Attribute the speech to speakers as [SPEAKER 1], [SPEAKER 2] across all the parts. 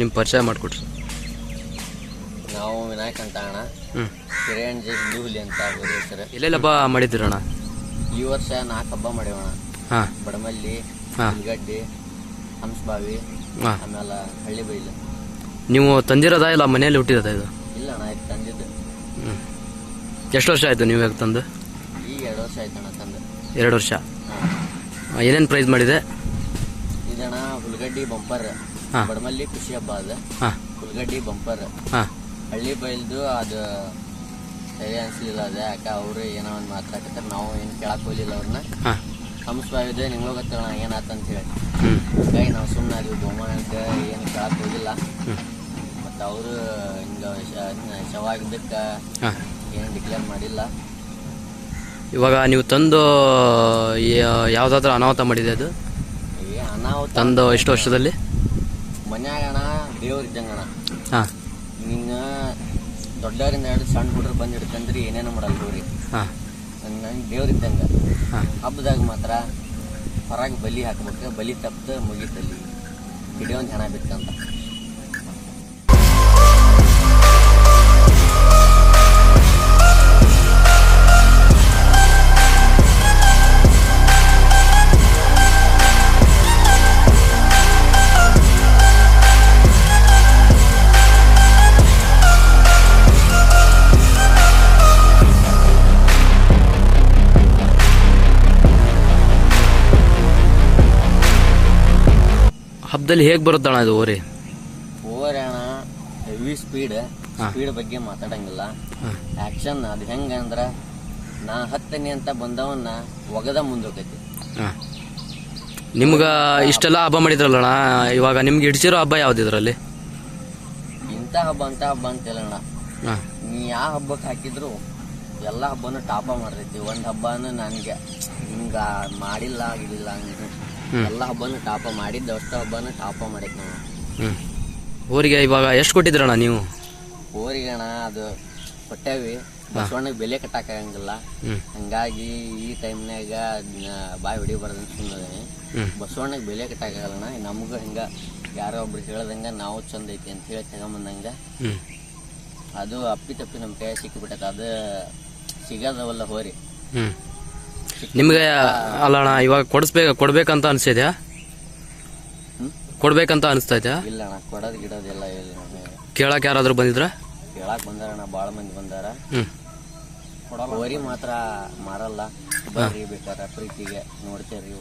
[SPEAKER 1] ನಿಮ್ಮ ಪರಿಚಯ ಮಾಡಿಕೊಡ್ರಿ.
[SPEAKER 2] ನಾವು ವಿನಾಯಕ್ ಅಂತ ಅಣ್ಣ. ಹಿರೇಣ್ ಜೆ ಹಿಂದೂ ಹುಲಿ ಅಂತ ಹೋರಿ ಹೆಸರು.
[SPEAKER 1] ಎಲ್ಲೆಲ್ಲ ಹಬ್ಬ ಮಾಡಿದ್ದೀರಣ್ಣ?
[SPEAKER 2] ಈ ವರ್ಷ 4 ಹಬ್ಬ ಮಾಡೇವಣ್ಣ. ಬಡಮಲ್ಲಿ, ಹುಲ್ಗಡ್ಡಿ, ಹಂಸಬಾವಿ, ಆಮೇಲೆ ಹಳ್ಳಿ ಬೈಲು.
[SPEAKER 1] ನೀವು ತಂದಿರೋದಾ ಇಲ್ಲ ಮನೆಯಲ್ಲಿ ಹುಟ್ಟಿರೋದ ಇದು?
[SPEAKER 2] ಇಲ್ಲ ಅಣ್ಣ, ಇದು ತಂದಿದ್ದು.
[SPEAKER 1] ಎಷ್ಟು ವರ್ಷ ಆಯ್ತು ನೀವು ಯಾಕೆ ತಂದು?
[SPEAKER 2] ಈಗ 2 ವರ್ಷ ಆಯ್ತು ಅಣ್ಣ ತಂದು.
[SPEAKER 1] 2 ವರ್ಷ. ಏನೇನು ಪ್ರೈಸ್ ಮಾಡಿದೆ?
[SPEAKER 2] ಇದಣ್ಣ ಹುಲ್ಗಡ್ಡಿ ಬಂಪರ್, ಬಡಮಲ್ಲಿ ಖುಷಿ ಹಬ್ಬ ಅದು. ಹುಲ್ಗಡ್ಡಿ ಬಂಪರ್. ಹಳ್ಳಿ ಬೈಲ್ದು ಅದು ಸರಿ ಅನ್ಸಲಿಲ್ಲ ಅದ, ಯಾಕೆ ಅವರು ಏನೋ ಒಂದು ಮಾತಾಡ್ತಾರೆ, ನಾವು ಏನು ಕೇಳಕ್ ಹೋಗ್ಲಿಲ್ಲ ಅವ್ರನ್ನ. ಹಂಸಬಾವಿದೆ ನಿಮ್ಗೆ ಗೊತ್ತಣ್ಣ ಏನಾತಂತ ಹೇಳಿ, ಹೀಗಾಗಿ ನಾವು ಸುಮ್ಮನೆ ಅದೀವಿ. ಬಹುಮಾನಕ್ಕೆ ಏನು ಕೇಳಕ್ ಹೋಗಿಲ್ಲ. ಮತ್ತು ಅವರು ಹಿಂಗೆ ಶವ ಆಗಿದ್ದಕ್ಕೆ ಏನು ಡಿಕ್ಲೇರ್ ಮಾಡಿಲ್ಲ.
[SPEAKER 1] ಇವಾಗ ನೀವು ತಂದು ಯಾವುದಾದ್ರೂ ಅನಾಹುತ ಮಾಡಿದೆ ಅದು?
[SPEAKER 2] ಅನಾಹುತ
[SPEAKER 1] ತಂದು ಎಷ್ಟು ವರ್ಷದಲ್ಲಿ?
[SPEAKER 2] ಮನ್ಯಾಗಣ ದೇವ್ರ ಇದ್ದಂಗಣ. ನಿನ್ನ ದೊಡ್ಡವರಿಂದ ಎರಡು ಸಣ್ಣ ಹುಡುಗರು ಬಂದು ಹಿಡ್ಕಂದ್ರಿ ಏನೇನೋ ಮಾಡಲ್ಲ ಹೋರಿ. ನಂಗೆ ದೇವ್ರ ಇದ್ದಂಗೆ. ಹಬ್ಬದಾಗ ಮಾತ್ರ ಹೊರಗೆ ಬಲಿ ಹಾಕ್ಬೇಕು, ಬಲಿ ತಪ್ಪು ಮುಗೀತಲ್ಲಿ ಹಿಡಿಯೊಂದು ಹೆಣ ಬಿತ್ತಂತ.
[SPEAKER 1] ಹಬ್ಬದಲ್ಲಿ ಹೇಗೆ ಬರುತ್ತಣ್ಣ ಇದು ಓರಿ?
[SPEAKER 2] ಓರಿ ಅಣ್ಣ ಹೆವಿ ಸ್ಪೀಡ್ ಬಗ್ಗೆ ಮಾತಾಡಂಗಿಲ್ಲ. ಆಕ್ಷನ್ ಅದು ಹೆಂಗಂದ್ರ ನಾ ಹತ್ತನಿ ಅಂತ ಬಂದವನ್ನ ಒಗದ ಮುಂದೋಗೈತಿ.
[SPEAKER 1] ನಿಮ್ಗ ಇಷ್ಟೆಲ್ಲ ಹಬ್ಬ ಮಾಡಿದ್ರಲ್ಲಣ್ಣ, ಇವಾಗ ನಿಮ್ಗೆ ಹಿಡ್ಸಿರೋ ಹಬ್ಬ ಯಾವ್ದಿದ್ರಲ್ಲಿ?
[SPEAKER 2] ಇಂಥ ಹಬ್ಬ ಅಂತ ಹಬ್ಬ ಅಂತಿಲ್ಲಣ್ಣ. ನೀ ಯಾವ ಹಬ್ಬಕ್ಕೆ ಹಾಕಿದ್ರು ಎಲ್ಲ ಹಬ್ಬನೂ ಟಾಪ ಮಾಡ್ತೈತಿ. ಒಂದು ಹಬ್ಬನ ನನಗೆ ಹಿಂಗ ಮಾಡಿಲ್ಲ ಆಗಿಲ್ಲ ಹಂಗ ಎಲ್ಲ ಹಬ್ಬನೂ ಟಾಪ ಮಾಡಿದ್ದ, ಅಷ್ಟು ಹಬ್ಬನ ಟಾಪ ಮಾಡೈತಿ ನಾವು.
[SPEAKER 1] ಊರಿಗೆ ಇವಾಗ ಎಷ್ಟು ಕೊಟ್ಟಿದ್ರಣ್ಣ ನೀವು?
[SPEAKER 2] ಊರಿಗಣ ಅದು ಕೊಟ್ಟೇವಿ, ಬಸವಣ್ಣಗೆ ಬೆಲೆ ಕಟ್ಟಾಕಂಗಿಲ್ಲ. ಹಂಗಾಗಿ ಈ ಟೈಮ್ನಾಗ ಬಾಯಿ ಹೊಡಿಬಾರ್ದು ಸುಮ್ಮನೆ. ಬಸವಣ್ಣಗೆ ಬೆಲೆ ಕಟ್ಟಾಕಲ್ಲ. ನಮಗೂ ಹಿಂಗ ಯಾರೋ ಒಬ್ರು ಹೇಳ್ದಂಗ ನಾವು ಚಂದ ಐತಿ ಅಂತ ಹೇಳಿ ತಗೊಂಬಂದಂಗ ಅದು ಅಪ್ಪಿ ತಪ್ಪಿ ನಮ್ಮ ಕೈ ಸಿಕ್ಕಿಬಿಟ್ಟೈತೆ. ಅದು ಸಿಗದವಲ್ಲ ಹೋರಿ.
[SPEAKER 1] ನಿಮ್ಗೆ ಅಲ್ಲಣ್ಣ ಇವಾಗ ಕೊಡ್ಬೇಕಂತ ಅನ್ಸಿದ್ಯಾ? ಕೊಡ್ಬೇಕಂತ ಅನಿಸ್ತಾ ಇದೆಯಾ?
[SPEAKER 2] ಇಲ್ಲ ಅಣ್ಣ, ಕೊಡೋದು ಗಿಡೋದೆಲ್ಲ ಇಲ್ಲ.
[SPEAKER 1] ಕೇಳಕ್ ಯಾರಾದ್ರೂ ಬಂದಿದ್ರ?
[SPEAKER 2] ಕೇಳಕ್ ಬಂದಾರಣ್ಣ, ಭಾಳ ಮಂದಿ ಬಂದಾರ. ಹೋರಿ ಮಾತ್ರ ಮಾರಲ್ಲ. ಬರ್ರಿ ಬೇಕಾರೆ ಪ್ರೀತಿಗೆ ನೋಡ್ತೇರಿ.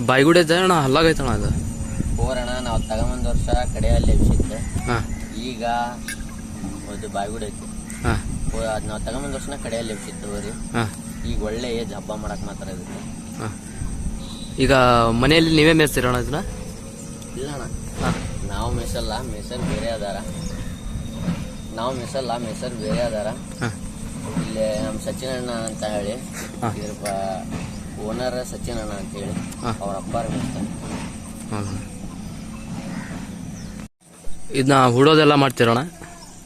[SPEAKER 1] ಬಾಯಿಗುಡಿ ಐತೆ ಅಣ್ಣ, ಹಲ್ಲಾಗೈತಣ್ಣ ಅದು?
[SPEAKER 2] ಹೋರಣ್ಣ ನಾವು ತಗೊಂಬಂದ ವರ್ಷ ಕಡೆಯಲ್ಲಿ ಎಬ್ಸಿತ್ತು. ಈಗ ಅದು ಬಾಯಿಗುಡಿ ಐತಿ. ಅದು ನಾವು ತಗೊಂಬಂದ ವರ್ಷನ ಕಡೆಯಲ್ಲಿ ಎಬ್ಸಿತ್ತು ಹೋರಿ. ಈಗ ಒಳ್ಳೆ ಏಜ್ ಹಬ್ಬ ಮಾಡಕ್ ಮಾತ್ರ ಇದಕ್ಕೆ.
[SPEAKER 1] ಈಗ ಮನೆಯಲ್ಲಿ ನೀವೇ ಮೇಯಿಸ್ತೀರಣ್ಣ ಇದನ್ನ?
[SPEAKER 2] ಇಲ್ಲ ಅಣ್ಣ, ನಾವು ಮೇಸಲ್ಲ, ಮೇಸರ್ ಬೇರೆ ಅದಾರ. ನಾವು ಮೇಸಲ್ಲ, ಮೇಸರ್ ಬೇರೆ ಅದಾರ. ಇಲ್ಲಿ ನಮ್ಮ ಸಚಿನ್ ಅಣ್ಣ ಅಂತ ಹೇಳಿ ಓನರ್ ಸಚಿನ್ ಅಣ್ಣ ಅಂತ ಹೇಳಿ ಅವ್ರ ಅಪ್ಪಾರ ಮೇಸ್ತಾನೆ.
[SPEAKER 1] ಇದನ್ನ ಹುಡೋದೆಲ್ಲ ಮಾಡ್ತೀರಣ್ಣ?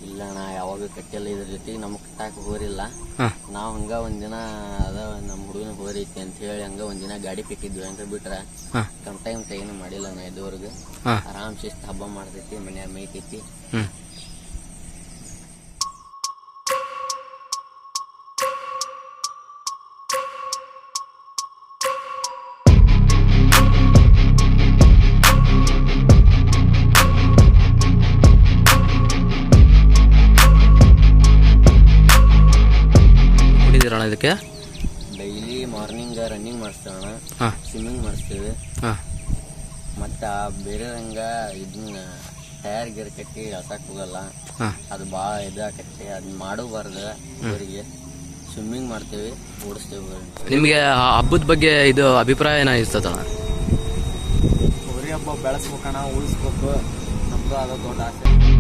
[SPEAKER 2] ಇಲ್ಲ ಅಣ್ಣ, ಯಾವಾಗ ಹೋಗಿ ಕಟ್ಟಿಲ್ಲ. ಇದ್ರ ಜೊತೆಗೆ ನಮ್ಗೆ ಕಟ್ಟಾಕ ಹೋರಿಲ್ಲ. ನಾವು ಹಂಗ ಒಂದಿನ ಅದ ನಮ್ಮ ಹುಡುಗನ ಹೋರೈತಿ ಅಂತ ಹೇಳಿ ಹಂಗ ಒಂದಿನ ಗಾಡಿ ಕಟ್ಟಿದ್ವಿ. ಹಂಗ ಬಿಟ್ರ ಟೈಮ್ ಏನು ಮಾಡಿಲ್ಲ. ನಾ ಇದುವರೆಗೂ ಆರಾಮ್ ಶಿಸ್ತು ಹಬ್ಬ ಮಾಡ್ತೈತಿ, ಮನ್ಯಾಗ ಮೇಯ್ತೈತಿ.
[SPEAKER 1] ಕುಡಿದಿರಣ ಇದಕ್ಕೆ
[SPEAKER 2] ಡೈಲಿ ಮಾರ್ನಿಂಗ್ ರನ್ನಿಂಗ್ ಮಾಡಿಸ್ತೇವಣ, ಸ್ವಿಮ್ಮಿಂಗ್ ಮಾಡಿಸ್ತೀವಿ. ಮತ್ತ ಬೇರೆ ಹಂಗ ಇದನ್ನ ಟೈರ್ ಗಿರ್ ಕಟ್ಟಿ ಹಸಾಕ್ ಹೋಗಲ್ಲ. ಅದು ಭಾಳ ಇದಾಕತ್ತೆ, ಅದನ್ನ ಮಾಡಬಾರ್ದು. ಅವರಿಗೆ ಸ್ವಿಮ್ಮಿಂಗ್ ಮಾಡ್ತೀವಿ, ಓಡಿಸ್ತೇವೆ.
[SPEAKER 1] ನಿಮಗೆ ಹಬ್ಬದ ಬಗ್ಗೆ ಇದು ಅಭಿಪ್ರಾಯ ಏನಾಗಿರ್ತದಣ್ಣ?
[SPEAKER 3] ಹೋರಿ ಹಬ್ಬ ಬೆಳೆಸ್ಬೇಕಣ್ಣ, ಉಳಿಸ್ಬೇಕು, ನಮ್ದು ಅದ ದೊಡ್ಡ ಆಸೆ.